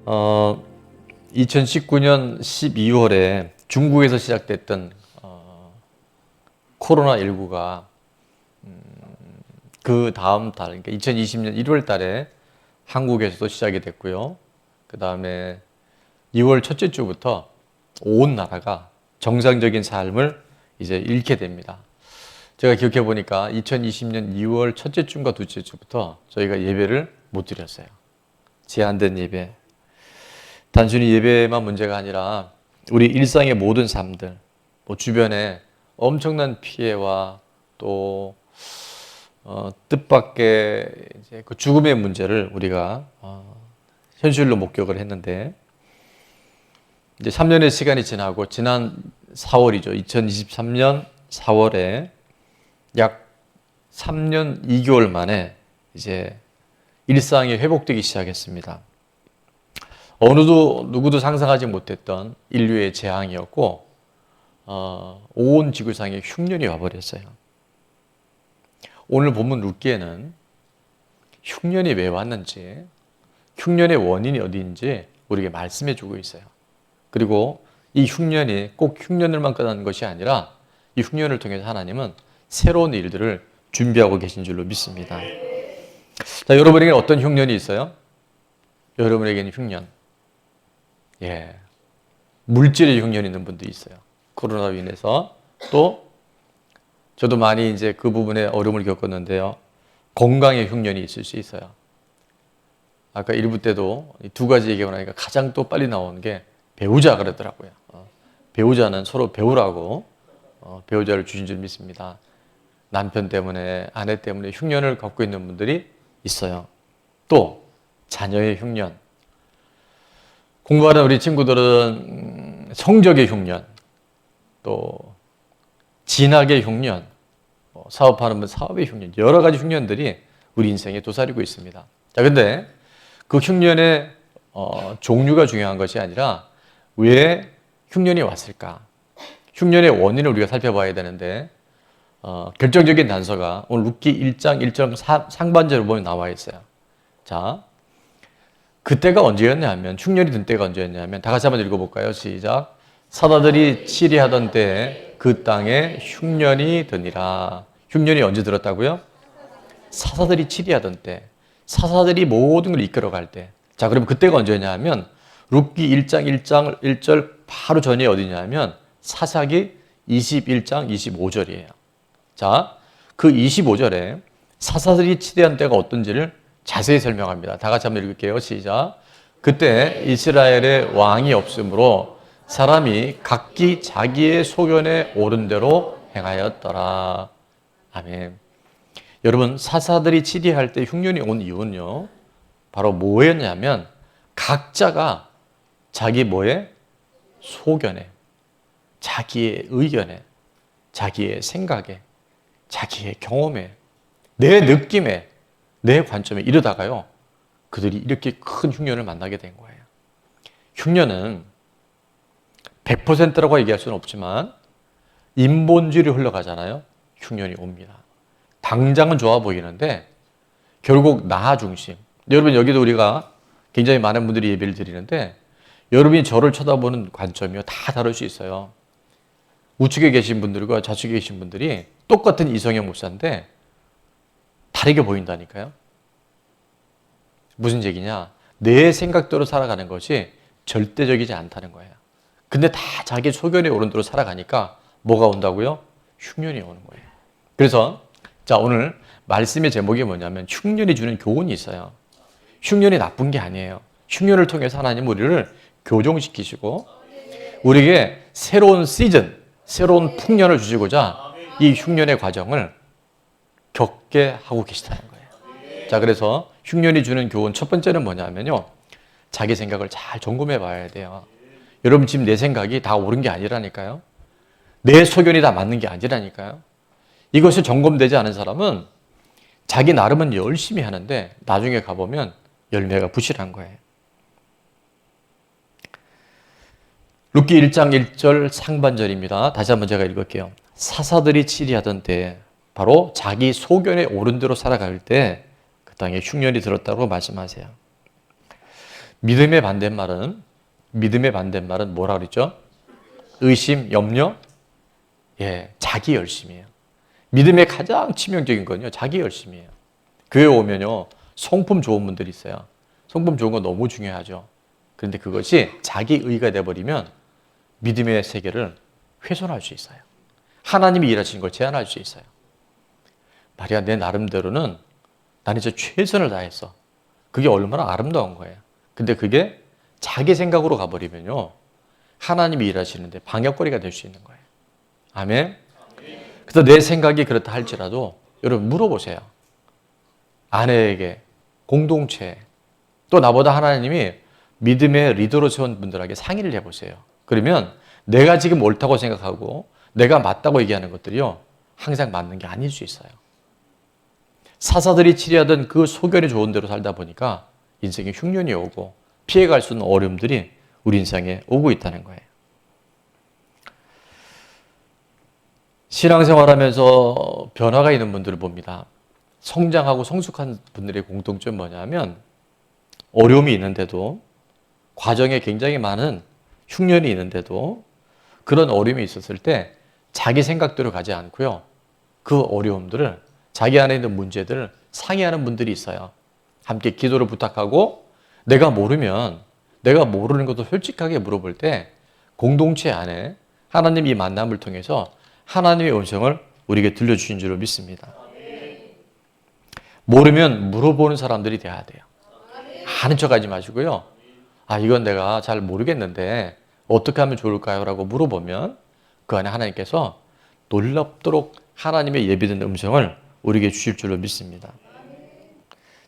2019년 12월에 중국에서 시작됐던 코로나19가 그 다음 달, 그러니까 2020년 1월 달에 한국에서도 시작이 됐고요. 그 다음에 2월 첫째 주부터 온 나라가 정상적인 삶을 이제 잃게 됩니다. 제가 기억해 보니까 2020년 2월 첫째 주인가 둘째 주부터 저희가 예배를 못 드렸어요. 제한된 예배. 단순히 예배만 문제가 아니라 우리 일상의 모든 삶들, 주변에 엄청난 피해와 또 뜻밖의 이제 그 죽음의 문제를 우리가 현실로 목격을 했는데, 이제 3년의 시간이 지나고 지난 4월이죠. 2023년 4월에 약 3년 2개월 만에 이제 일상이 회복되기 시작했습니다. 누구도 상상하지 못했던 인류의 재앙이었고, 온 지구상에 흉년이 와버렸어요. 오늘 본문 룻기에는 흉년이 왜 왔는지, 흉년의 원인이 어디인지 우리에게 말씀해 주고 있어요. 그리고 이 흉년이 꼭 흉년을만 끝나는 것이 아니라 이 흉년을 통해서 하나님은 새로운 일들을 준비하고 계신 줄로 믿습니다. 자, 여러분에게 어떤 흉년이 있어요? 여러분에게는 흉년. 물질의 흉년이 있는 분도 있어요. 코로나로 인해서. 또 저도 많이 이제 그 부분에 어려움을 겪었는데요. 건강의 흉년이 있을 수 있어요. 아까 1부 때도 두 가지 얘기가 나니까 가장 또 빨리 나오는 게 배우자 그러더라고요. 배우자는 서로 배우라고 배우자를 주신 줄 믿습니다. 남편 때문에, 아내 때문에 흉년을 갖고 있는 분들이 있어요. 또 자녀의 흉년. 공부하는 우리 친구들은 성적의 흉년, 또 진학의 흉년, 사업하는 분 사업의 흉년, 여러 가지 흉년들이 우리 인생에 도사리고 있습니다. 자, 근데 그 흉년의 종류가 중요한 것이 아니라 왜 흉년이 왔을까? 흉년의 원인을 우리가 살펴봐야 되는데, 결정적인 단서가 오늘 룻기 1장 1절 상반절을 보면 나와 있어요. 자, 그때가 언제였냐면, 흉년이 든 때가 언제였냐면, 다 같이 한번 읽어볼까요? 시작. 사다들이 치리하던 때에 그 땅에 흉년이 드니라. 흉년이 언제 들었다고요? 사사들이 치리하던 때, 사사들이 모든 걸 이끌어갈 때. 자, 그러면 그때가 언제냐면 룻기 1장 1절 바로 전이 어디냐면 사사기 21장 25절이에요. 자, 그 25절에 사사들이 치리한 때가 어떤지를 자세히 설명합니다. 다 같이 한번 읽을게요. 시작. 그때 이스라엘의 왕이 없으므로 사람이 각기 자기의 소견에 옳은 대로 행하였더라. 아멘. 여러분, 사사들이 치리할 때 흉년이 온 이유는요, 바로 뭐였냐면 각자가 자기 소견에, 자기의 의견에, 자기의 생각에, 자기의 경험에, 내 느낌에, 내 관점에 이르다가요, 그들이 이렇게 큰 흉년을 만나게 된 거예요. 흉년은 100%라고 얘기할 수는 없지만 인본주의로 흘러가잖아요. 흉년이 옵니다. 당장은 좋아 보이는데 결국 나 중심. 여러분, 여기도 우리가 굉장히 많은 분들이 예배를 드리는데 여러분이 저를 쳐다보는 관점이요, 다 다를 수 있어요. 우측에 계신 분들과 좌측에 계신 분들이 똑같은 이성형 목사인데 다르게 보인다니까요. 무슨 얘기냐? 내 생각대로 살아가는 것이 절대적이지 않다는 거예요. 근데 다 자기 소견에 옳은 대로 살아가니까 뭐가 온다고요? 흉년이 오는 거예요. 그래서 자, 오늘 말씀의 제목이 뭐냐면 흉년이 주는 교훈이 있어요. 흉년이 나쁜 게 아니에요. 흉년을 통해서 하나님 우리를 교정시키시고 우리에게 새로운 시즌, 새로운 풍년을 주시고자 이 흉년의 과정을 겪게 하고 계시다는 거예요. 자, 그래서 흉년이 주는 교훈 첫 번째는 뭐냐면요, 자기 생각을 잘 점검해 봐야 돼요. 여러분, 지금 내 생각이 다 옳은 게 아니라니까요. 내 소견이 다 맞는 게 아니라니까요. 이것이 점검되지 않은 사람은 자기 나름은 열심히 하는데 나중에 가보면 열매가 부실한 거예요. 룻기 1장 1절 상반절입니다. 다시 한번 제가 읽을게요. 사사들이 치리하던 때, 바로 자기 소견에 옳은 대로 살아갈 때 그 땅에 흉년이 들었다고 말씀하세요. 믿음의 반대말은 뭐라 그랬죠? 의심, 염려, 자기 열심이에요. 믿음의 가장 치명적인 건요, 자기 열심이에요. 교회 오면요, 성품 좋은 분들이 있어요. 성품 좋은 건 너무 중요하죠. 그런데 그것이 자기의가 되어버리면 믿음의 세계를 훼손할 수 있어요. 하나님이 일하시는 걸 제한할 수 있어요. 말이야, 내 나름대로는 나는 진짜 최선을 다했어. 그게 얼마나 아름다운 거예요. 근데 그게 자기 생각으로 가버리면요, 하나님이 일하시는데 방역거리가 될 수 있는 거예요. 아멘. 그래서 내 생각이 그렇다 할지라도 여러분 물어보세요. 아내에게, 공동체에, 또 나보다 하나님이 믿음의 리더로 세운 분들에게 상의를 해보세요. 그러면 내가 지금 옳다고 생각하고 내가 맞다고 얘기하는 것들이요, 항상 맞는 게 아닐 수 있어요. 사사들이 치리하던 그 소견이 좋은 대로 살다 보니까 인생에 흉년이 오고 피해갈 수 있는 어려움들이 우리 인생에 오고 있다는 거예요. 신앙생활하면서 변화가 있는 분들을 봅니다. 성장하고 성숙한 분들의 공통점이 뭐냐면 어려움이 있는데도, 과정에 굉장히 많은 흉년이 있는데도 그런 어려움이 있었을 때 자기 생각대로 가지 않고요, 그 어려움들을, 자기 안에 있는 문제들을 상의하는 분들이 있어요. 함께 기도를 부탁하고 내가 모르는 것도 솔직하게 물어볼 때 공동체 안에 하나님 이 만남을 통해서 하나님의 음성을 우리에게 들려주신 줄로 믿습니다. 모르면 물어보는 사람들이 돼야 돼요. 아는 척하지 마시고요. 이건 내가 잘 모르겠는데 어떻게 하면 좋을까요? 라고 물어보면 그 안에 하나님께서 놀랍도록 하나님의 예비된 음성을 우리에게 주실 줄로 믿습니다.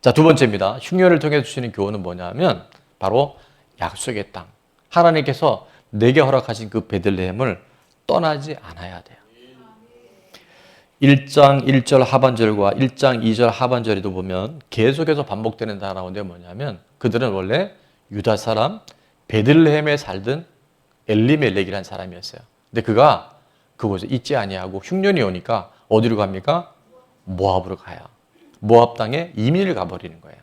자, 두 번째입니다. 흉년을 통해 주시는 교훈은 뭐냐면 바로 약속의 땅. 하나님께서 내게 허락하신 그 베들레헴을 떠나지 않아야 돼요. 1장 1절 하반절과 1장 2절 하반절에도 보면 계속해서 반복되는 단어인데 뭐냐면 그들은 원래 유다 사람 베들레헴에 살던 엘리멜렉이라는 사람이었어요. 근데 그가 그곳에 있지 아니하고 흉년이 오니까 어디로 갑니까? 모압으로 가요. 모압 땅에 이민을 가버리는 거예요.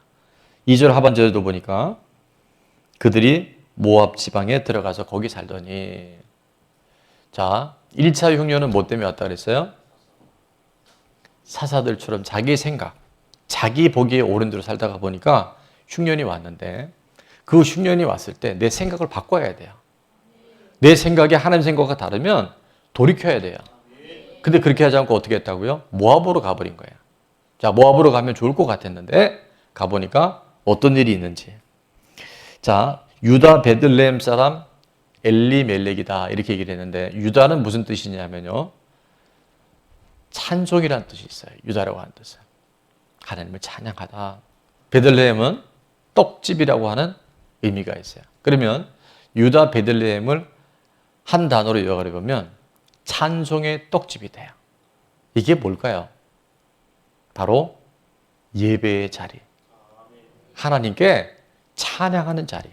2절 하반절에도 보니까 그들이 모압 지방에 들어가서 거기 살더니, 자, 1차 흉년은 뭐 때문에 왔다 그랬어요? 사사들처럼 자기 생각, 자기 보기에 옳은 대로 살다가 보니까 흉년이 왔는데, 그 흉년이 왔을 때 내 생각을 바꿔야 돼요. 내 생각이 하나님 생각과 다르면 돌이켜야 돼요. 근데 그렇게 하지 않고 어떻게 했다고요? 모압으로 가버린 거예요. 자, 모압으로 가면 좋을 것 같았는데 가보니까 어떤 일이 있는지. 자, 유다 베들레헴 사람 엘리멜렉이다 이렇게 얘기를 했는데, 유다는 무슨 뜻이냐면요, 찬송이라는 뜻이 있어요. 유다라고 하는 뜻은 하나님을 찬양하다. 베들레헴은 떡집이라고 하는 의미가 있어요. 그러면 유다 베들레헴을 한 단어로 요약을 해보면 찬송의 떡집이 돼요. 이게 뭘까요? 바로 예배의 자리, 하나님께 찬양하는 자리,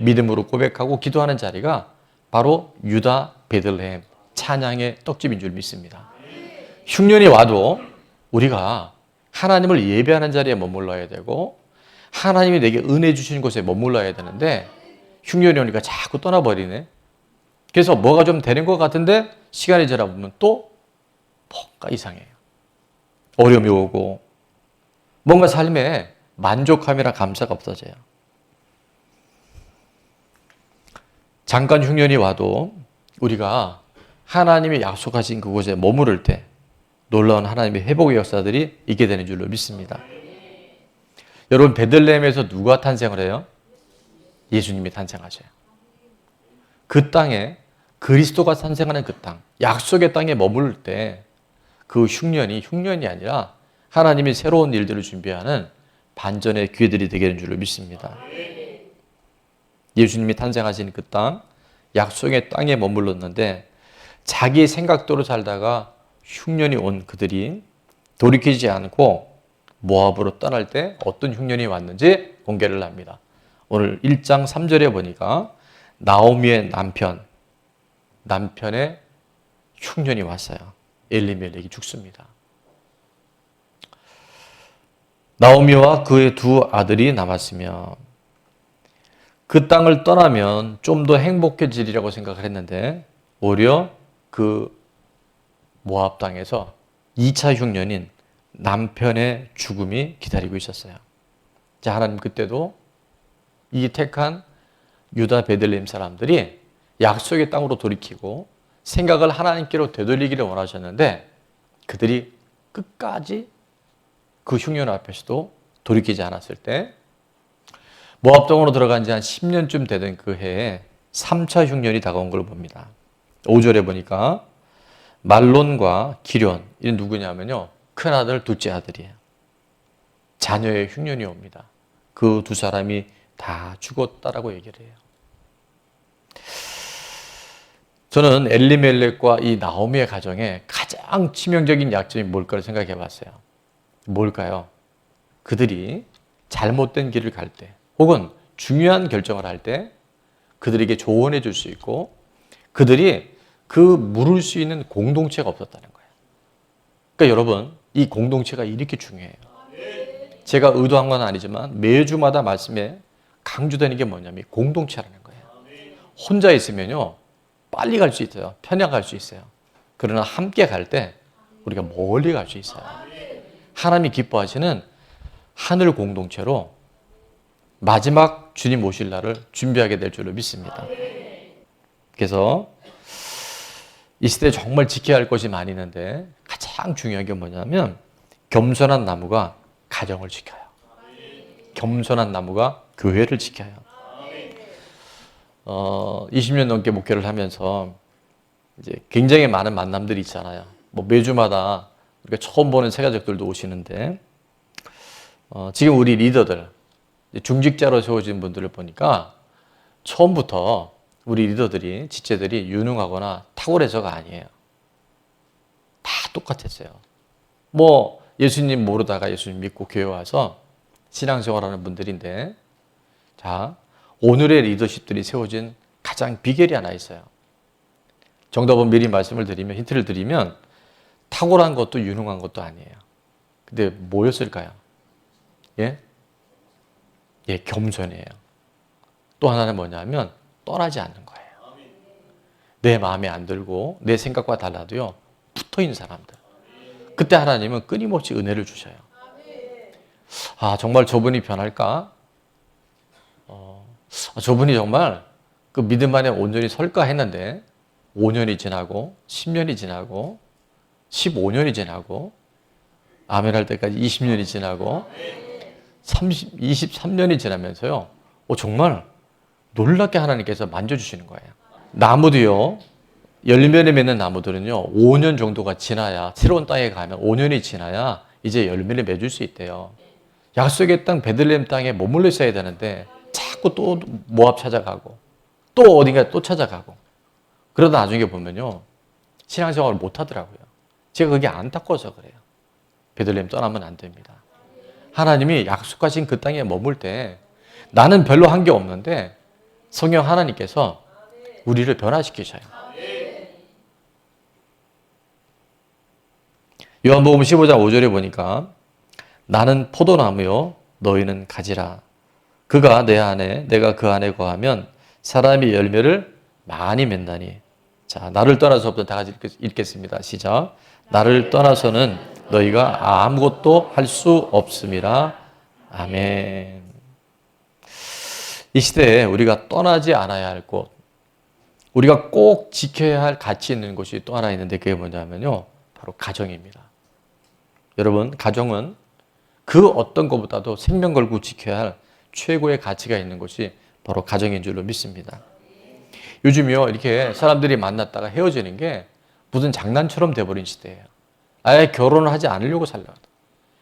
믿음으로 고백하고 기도하는 자리가 바로 유다 베들레헴 찬양의 떡집인 줄 믿습니다. 흉년이 와도 우리가 하나님을 예배하는 자리에 머물러야 되고 하나님이 내게 은혜 주신 곳에 머물러야 되는데 흉년이 오니까 자꾸 떠나버리네. 그래서 뭐가 좀 되는 것 같은데 시간이 지나 보면 또 뭔가 이상해요. 어려움이 오고 뭔가 삶에 만족함이나 감사가 없어져요. 잠깐 흉년이 와도 우리가 하나님이 약속하신 그곳에 머무를 때 놀라운 하나님의 회복의 역사들이 있게 되는 줄로 믿습니다. 여러분, 베들레헴에서 누가 탄생을 해요? 예수님이 탄생하셔요. 그 땅에 그리스도가 탄생하는 그 땅, 약속의 땅에 머무를 때 그 흉년이 아니라 하나님이 새로운 일들을 준비하는 반전의 기회들이 되게 되는 줄로 믿습니다. 예수님이 탄생하신 그 땅, 약속의 땅에 머물렀는데 자기 생각대로 살다가 흉년이 온 그들이 돌이키지 않고 모압으로 떠날 때 어떤 흉년이 왔는지 공개를 합니다. 오늘 1장 3절에 보니까 나오미의 남편의 흉년이 왔어요. 엘리멜렉이 죽습니다. 나오미와 그의 두 아들이 남았으며 그 땅을 떠나면 좀 더 행복해지리라고 생각을 했는데 오히려 그 모압 땅에서 2차 흉년인 남편의 죽음이 기다리고 있었어요. 자, 하나님 그때도 이 택한 유다 베들레헴 사람들이 약속의 땅으로 돌이키고 생각을 하나님께로 되돌리기를 원하셨는데 그들이 끝까지 그 흉년 앞에서도 돌이키지 않았을 때 모압 땅으로 들어간 지 한 10년쯤 되던 그 해에 3차 흉년이 다가온 걸 봅니다. 5절에 보니까 말론과 기련, 이 누구냐면요, 큰아들, 둘째 아들이에요. 자녀의 흉년이 옵니다. 그 두 사람이 다 죽었다라고 얘기를 해요. 저는 엘리멜렉과 이 나오미의 가정에 가장 치명적인 약점이 뭘까를 생각해 봤어요. 뭘까요? 그들이 잘못된 길을 갈 때, 혹은 중요한 결정을 할 때 그들에게 조언해 줄 수 있고 그들이 그 물을 수 있는 공동체가 없었다는 거예요. 그러니까 여러분, 이 공동체가 이렇게 중요해요. 제가 의도한 건 아니지만 매주마다 말씀에 강조되는 게 뭐냐면 공동체라는 거예요. 혼자 있으면요, 빨리 갈 수 있어요. 편하게 갈 수 있어요. 그러나 함께 갈 때 우리가 멀리 갈 수 있어요. 하나님이 기뻐하시는 하늘 공동체로 마지막 주님 오실 날을 준비하게 될 줄로 믿습니다. 그래서 이 시대에 정말 지켜야 할 것이 많이 있는데 가장 중요한 게 뭐냐면 겸손한 나무가 가정을 지켜요. 겸손한 나무가 교회를 지켜요. 20년 넘게 목회를 하면서 이제 굉장히 많은 만남들이 있잖아요. 뭐 매주마다 우리가 처음 보는 새가족들도 오시는데 지금 우리 리더들, 중직자로 세워진 분들을 보니까 처음부터 우리 리더들이, 지체들이 유능하거나 탁월해서가 아니에요. 다 똑같았어요. 뭐 예수님 모르다가 예수님 믿고 교회 와서 신앙생활하는 분들인데, 자, 오늘의 리더십들이 세워진 가장 비결이 하나 있어요. 정답은 미리 말씀을 드리면, 힌트를 드리면 탁월한 것도 유능한 것도 아니에요. 근데 뭐였을까요? 예? 예, 겸손이에요. 또 하나는 뭐냐면 떠나지 않는 거예요. 내 마음에 안 들고 내 생각과 달라도요, 붙어 있는 사람들. 그때 하나님은 끊임없이 은혜를 주셔요. 아, 정말 저분이 변할까? 저분이 정말 그 믿음 안에 온전히 설까 했는데 5년이 지나고 10년이 지나고 15년이 지나고 아멘 할 때까지 20년이 지나고 23년이 지나면서요, 정말 놀랍게 하나님께서 만져주시는 거예요. 나무도요, 열매를 맺는 나무들은요 5년 정도가 지나야, 새로운 땅에 가면 5년이 지나야 이제 열매를 맺을 수 있대요. 약속의 땅 베들레헴 땅에 머물러 있어야 되는데 자꾸 또 모압 찾아가고 또 어딘가 또 찾아가고 그러다 나중에 보면요 신앙생활을 못 하더라고요. 제가 그게 안타까워서 그래요. 베들레헴 떠나면 안 됩니다. 하나님이 약속하신 그 땅에 머물 때 나는 별로 한 게 없는데 성령 하나님께서 우리를 변화시키셔요. 요한복음 15장 5절에 보니까 나는 포도나무요 너희는 가지라. 그가 내 안에 내가 그 안에 거하면 사람이 열매를 많이 맺나니. 자, 나를 떠나서부터 다 같이 읽겠습니다. 시작. 나를 떠나서는 너희가 아무것도 할 수 없음이라. 아멘. 이 시대에 우리가 떠나지 않아야 할 곳, 우리가 꼭 지켜야 할 가치 있는 곳이 또 하나 있는데 그게 뭐냐면요, 바로 가정입니다. 여러분, 가정은 그 어떤 것보다도 생명 걸고 지켜야 할 최고의 가치가 있는 곳이 바로 가정인 줄로 믿습니다. 요즘요, 이렇게 사람들이 만났다가 헤어지는 게 무슨 장난처럼 돼버린 시대예요. 아예 결혼을 하지 않으려고 살려고.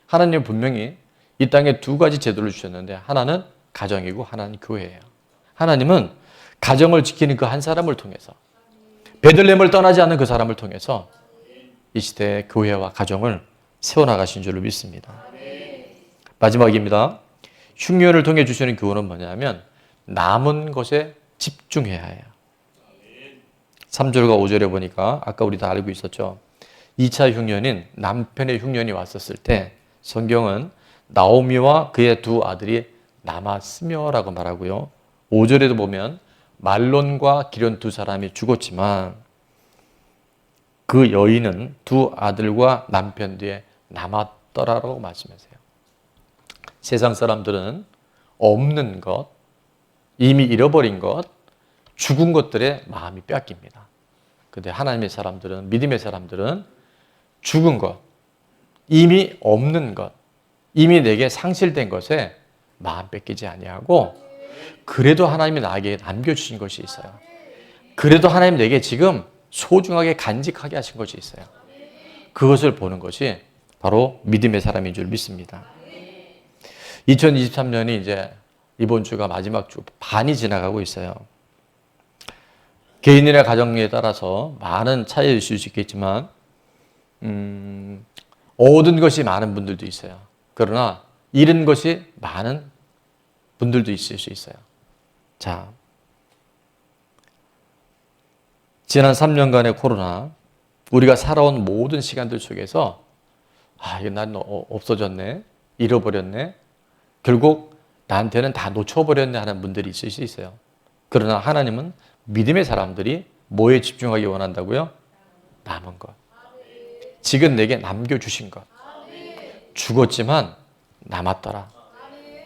하나님은 분명히 이 땅에 두 가지 제도를 주셨는데 하나는 가정이고 하나는 교회예요. 하나님은 가정을 지키는 그 한 사람을 통해서, 베들레헴을 떠나지 않는 그 사람을 통해서 이 시대의 교회와 가정을 세워나가신 줄로 믿습니다. 마지막입니다. 흉년을 통해 주시는 교훈은 뭐냐면 남은 것에 집중해야 해요. 3절과 5절에 보니까 아까 우리 다 알고 있었죠. 2차 흉년인 남편의 흉년이 왔었을 때 성경은 나오미와 그의 두 아들이 남았으며라고 말하고요. 5절에도 보면 말론과 기련 두 사람이 죽었지만 그 여인은 두 아들과 남편 뒤에 남았더라라고 말씀하세요. 세상 사람들은 없는 것, 이미 잃어버린 것, 죽은 것들에 마음이 뺏깁니다. 근데 하나님의 사람들은, 믿음의 사람들은 죽은 것, 이미 없는 것, 이미 내게 상실된 것에 마음 뺏기지 아니하고 그래도 하나님이 나에게 남겨주신 것이 있어요. 그래도 하나님 내게 지금 소중하게 간직하게 하신 것이 있어요. 그것을 보는 것이 바로 믿음의 사람인 줄 믿습니다. 2023년이 이제 이번 주가 마지막 주 반이 지나가고 있어요. 개인이나 가정에 따라서 많은 차이가 있을 수 있겠지만 얻은 것이 많은 분들도 있어요. 그러나 잃은 것이 많은 분들도 있을 수 있어요. 자, 지난 3년간의 코로나, 우리가 살아온 모든 시간들 속에서 이거 난 없어졌네, 잃어버렸네, 결국 나한테는 다 놓쳐버렸네 하는 분들이 있을 수 있어요. 그러나 하나님은 믿음의 사람들이 뭐에 집중하기 원한다고요? 남은 것. 지금 내게 남겨주신 것. 죽었지만 남았더라.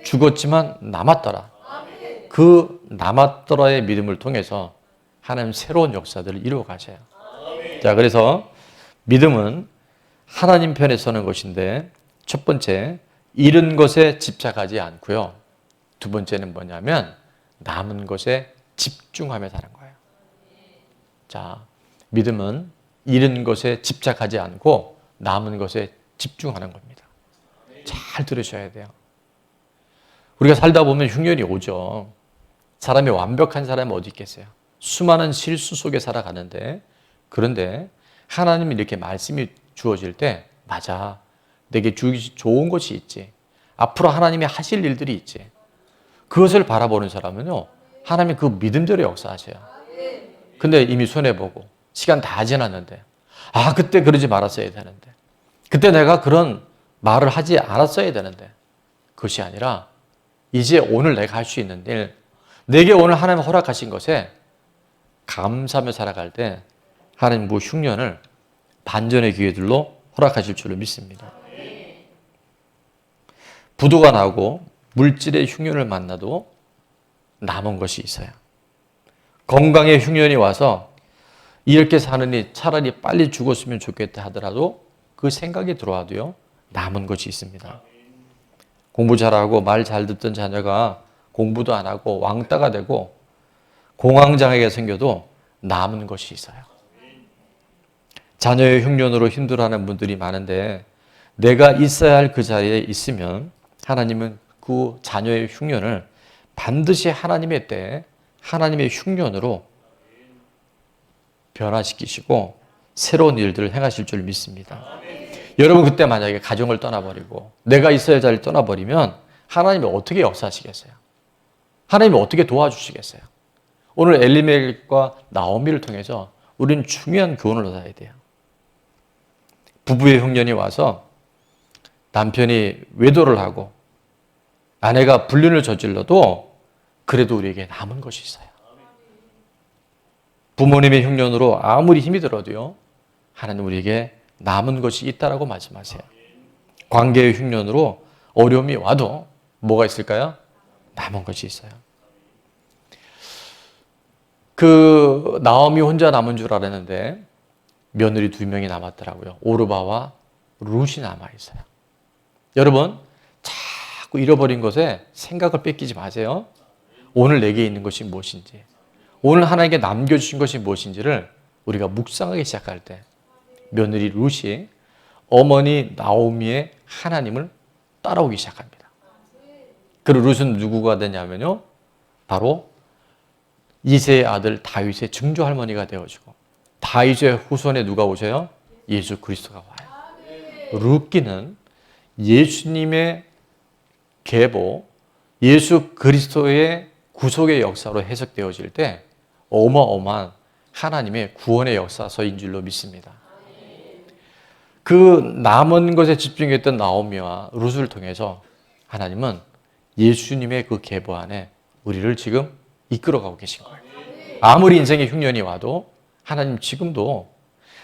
죽었지만 남았더라. 그 남았더라의 믿음을 통해서 하나님 새로운 역사들을 이루어 가셔요. 자, 그래서 믿음은 하나님 편에 서는 것인데 첫 번째, 잃은 것에 집착하지 않고요. 두 번째는 뭐냐면 남은 것에 집중하며 사는 거예요. 자, 믿음은 잃은 것에 집착하지 않고 남은 것에 집중하는 겁니다. 잘 들으셔야 돼요. 우리가 살다 보면 흉년이 오죠. 사람이 완벽한 사람이 어디 있겠어요? 수많은 실수 속에 살아가는데, 그런데 하나님이 이렇게 말씀이 주어질 때 맞아, 내게 주기 좋은 것이 있지, 앞으로 하나님이 하실 일들이 있지, 그것을 바라보는 사람은요 하나님이 그 믿음대로 역사하셔요. 근데 이미 손해보고 시간 다 지났는데 그때 그러지 말았어야 되는데, 그때 내가 그런 말을 하지 않았어야 되는데, 그것이 아니라 이제 오늘 내가 할 수 있는 일, 내게 오늘 하나님 허락하신 것에 감사하며 살아갈 때 하나님 그 흉년을 반전의 기회들로 허락하실 줄로 믿습니다. 부도가 나고 물질의 흉년을 만나도 남은 것이 있어요. 건강의 흉년이 와서 이렇게 사느니 차라리 빨리 죽었으면 좋겠다 하더라도 그 생각이 들어와도요 남은 것이 있습니다. 공부 잘하고 말 잘 듣던 자녀가 공부도 안 하고 왕따가 되고 공황장애가 생겨도 남은 것이 있어요. 자녀의 흉년으로 힘들어하는 분들이 많은데 내가 있어야 할 그 자리에 있으면 하나님은 그 자녀의 흉년을 반드시 하나님의 때에 하나님의 흉년으로 변화시키시고 새로운 일들을 행하실 줄 믿습니다. 여러분 그때 만약에 가정을 떠나버리고 내가 있어야 할 자리를 떠나버리면 하나님이 어떻게 역사하시겠어요? 하나님이 어떻게 도와주시겠어요? 오늘 엘리멜렉과 나오미를 통해서 우리는 중요한 교훈을 얻어야 돼요. 부부의 흉년이 와서 남편이 외도를 하고 아내가 불륜을 저질러도 그래도 우리에게 남은 것이 있어요. 부모님의 흉년으로 아무리 힘이 들어도요 하나님 우리에게 남은 것이 있다라고 말씀하세요. 관계의 흉년으로 어려움이 와도 뭐가 있을까요? 남은 것이 있어요. 그 나오미 혼자 남은 줄 알았는데 며느리 2명이 남았더라고요. 오르바와 룻이 남아 있어요. 여러분 자꾸 잃어버린 것에 생각을 뺏기지 마세요. 오늘 내게 있는 것이 무엇인지, 오늘 하나님께 남겨주신 것이 무엇인지를 우리가 묵상하기 시작할 때 며느리 룻이 어머니 나오미의 하나님을 따라오기 시작합니다. 그리고 룻은 누구가 되냐면요 바로 이새의 아들 다윗의 증조 할머니가 되어지고, 다윗의 후손에 누가 오셔요? 예수 그리스도가 와요. 룻기는 예수님의 계보, 예수 그리스도의 구속의 역사로 해석되어질 때 어마어마한 하나님의 구원의 역사서인 줄로 믿습니다. 그 남은 것에 집중했던 나오미와 룻을 통해서 하나님은 예수님의 그 계보 안에 우리를 지금 이끌어가고 계신 거예요. 아무리 인생의 흉년이 와도 하나님 지금도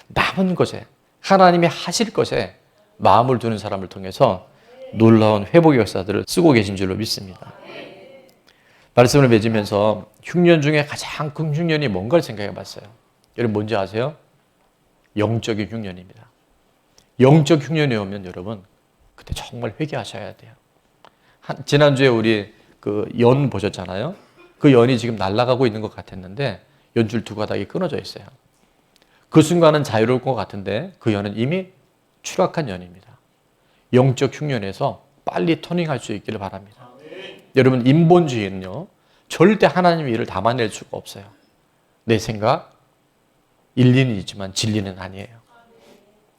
남은 것에, 하나님이 하실 것에 마음을 두는 사람을 통해서 놀라운 회복의 역사들을 쓰고 계신 줄로 믿습니다. 말씀을 맺으면서 흉년 중에 가장 큰 흉년이 뭔가를 생각해 봤어요. 여러분 뭔지 아세요? 영적인 흉년입니다. 영적 흉년이 오면 여러분 그때 정말 회개하셔야 돼요. 지난주에 우리 그 연 보셨잖아요. 그 연이 지금 날아가고 있는 것 같았는데 연줄 두 가닥이 끊어져 있어요. 그 순간은 자유로울 것 같은데 그 연은 이미 추락한 연입니다. 영적 흉년에서 빨리 터닝할 수 있기를 바랍니다. 여러분 인본주의는요 절대 하나님의 일을 담아낼 수가 없어요. 내 생각, 일리는 있지만 진리는 아니에요.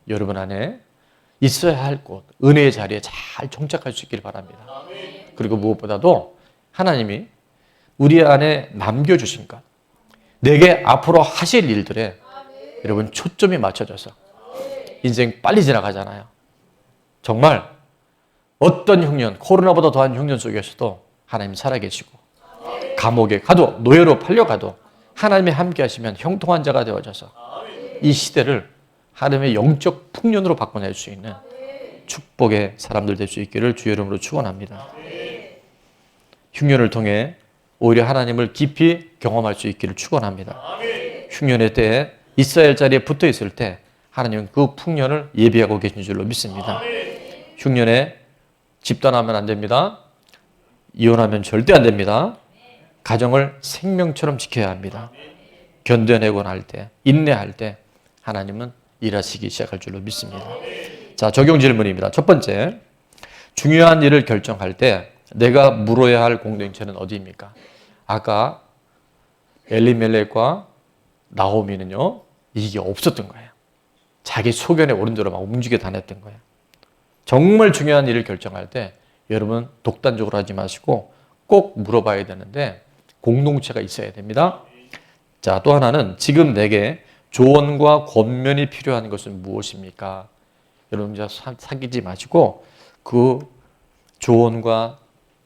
여러분 안에 있어야 할 곳, 은혜의 자리에 잘 정착할 수 있기를 바랍니다. 그리고 무엇보다도 하나님이 우리 안에 남겨주신 것, 내게 앞으로 하실 일들에 여러분 초점이 맞춰져서 인생 빨리 지나가잖아요. 정말 어떤 흉년, 코로나보다 더한 흉년 속에서도 하나님 살아계시고 감옥에 가도 노예로 팔려가도 하나님이 함께 하시면 형통한 자가 되어져서 이 시대를 하나님의 영적 풍년으로 바꿔낼 수 있는 축복의 사람들 될 수 있기를 주의 이름으로 축원합니다. 흉년을 통해 오히려 하나님을 깊이 경험할 수 있기를 축원합니다. 흉년의 때에 있어야 할 자리에 붙어 있을 때 하나님은 그 풍년을 예비하고 계신 줄로 믿습니다. 흉년에 집단하면 안 됩니다. 이혼하면 절대 안 됩니다. 가정을 생명처럼 지켜야 합니다. 견뎌내고 날 때, 인내할 때 하나님은 일하시기 시작할 줄로 믿습니다. 자, 적용 질문입니다. 첫 번째, 중요한 일을 결정할 때 내가 물어야 할 공동체는 어디입니까? 아까 엘리멜렉과 나오미는요, 이게 없었던 거예요. 자기 소견에 옳은 대로 막 움직여 다녔던 거예요. 정말 중요한 일을 결정할 때 여러분 독단적으로 하지 마시고 꼭 물어봐야 되는데 공동체가 있어야 됩니다. 자, 또 하나는 지금 내게 조언과 권면이 필요한 것은 무엇입니까? 여러분 사귀지 마시고 그 조언과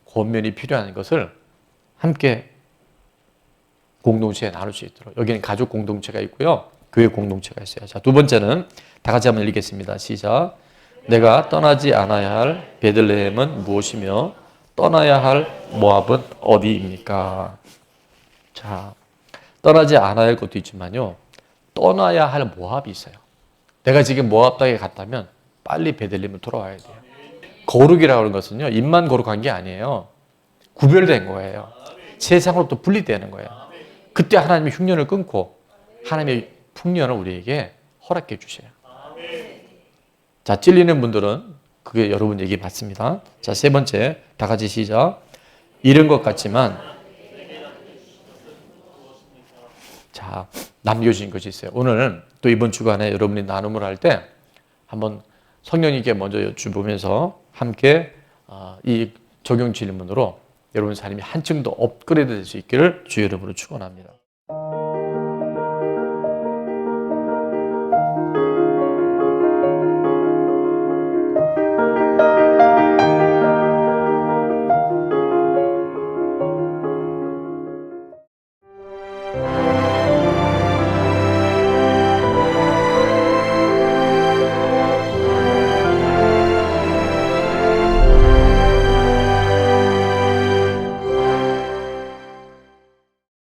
권면이 필요한 것을 함께 공동체에 나눌 수 있도록. 여기는 가족 공동체가 있고요. 교회 공동체가 있어요. 자, 두 번째는 다 같이 한번 읽겠습니다. 시작. 내가 떠나지 않아야 할 베들레헴은 무엇이며 떠나야 할 모압은 어디입니까? 자, 떠나지 않아야 할 것도 있지만요. 떠나야 할 모압이 있어요. 내가 지금 모압 땅에 갔다면 빨리 베들레헴으로 돌아와야 돼요. 거룩이라고 하는 것은요. 입만 거룩한 게 아니에요. 구별된 거예요. 세상으로부터 분리되는 거예요. 그때 하나님이 흉년을 끊고 하나님의 풍년을 우리에게 허락해 주셔요. 자, 찔리는 분들은 그게 여러분 얘기 맞습니다. 자, 세 번째, 다 같이 시작. 이런 것 같지만, 자, 남겨주신 것이 있어요. 오늘 또 이번 주간에 여러분이 나눔을 할 때 한번 성령님께 먼저 여쭈보면서 함께 이 적용 질문으로 여러분 삶이 한층 더 업그레이드 될 수 있기를 주의 이름으로 축원합니다.